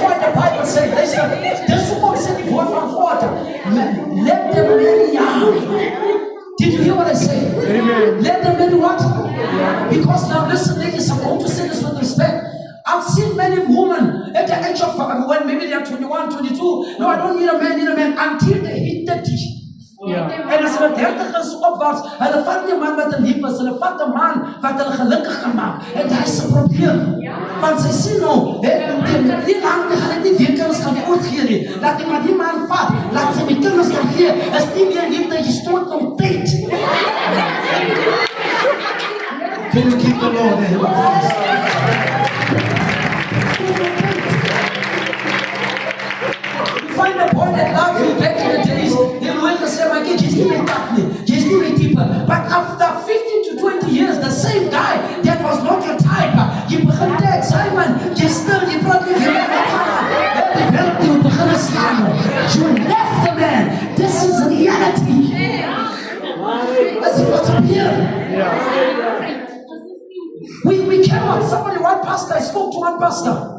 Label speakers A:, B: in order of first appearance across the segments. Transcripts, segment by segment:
A: why the Bible says, listen, this woman said the voice from water. Let them marry young. Did you hear what I say?
B: Amen.
A: Let them marry what? Because now listen, ladies, I'm going to say this with respect. I've seen many women at the age of when maybe they are 21, 22. No, I don't need a man, until they hit 30. En as hulle 30 is opwaarts, hulle vat nie 'n man wat lief is, hulle vat 'n man wat hulle gelukkig gemaak. En dit is 'n probleem. Want sy sien nou, die man gaan nie weer kinders gaan voortgee nie. Laat die maar die man vat, laat sy die kinders gaan gee. Is nie meer liefde, jy stort om tyd. Can you keep the Lord there? Find a boy that loves you back in the days. They will say, my kid, just give me company, just give me deeper. But after 15 to 20 years, the same guy that was not your type, you begin to Simon, you still, you probably developed you begin Simon. You left the man. This is reality. Let's see what's up here. We cannot. Somebody, one pastor, I spoke to one pastor.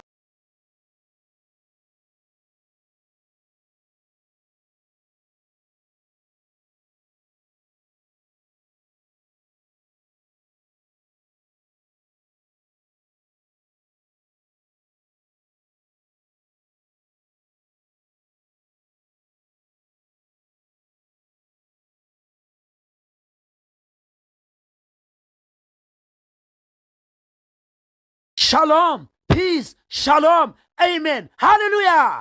B: Shalom, peace, shalom, amen, hallelujah.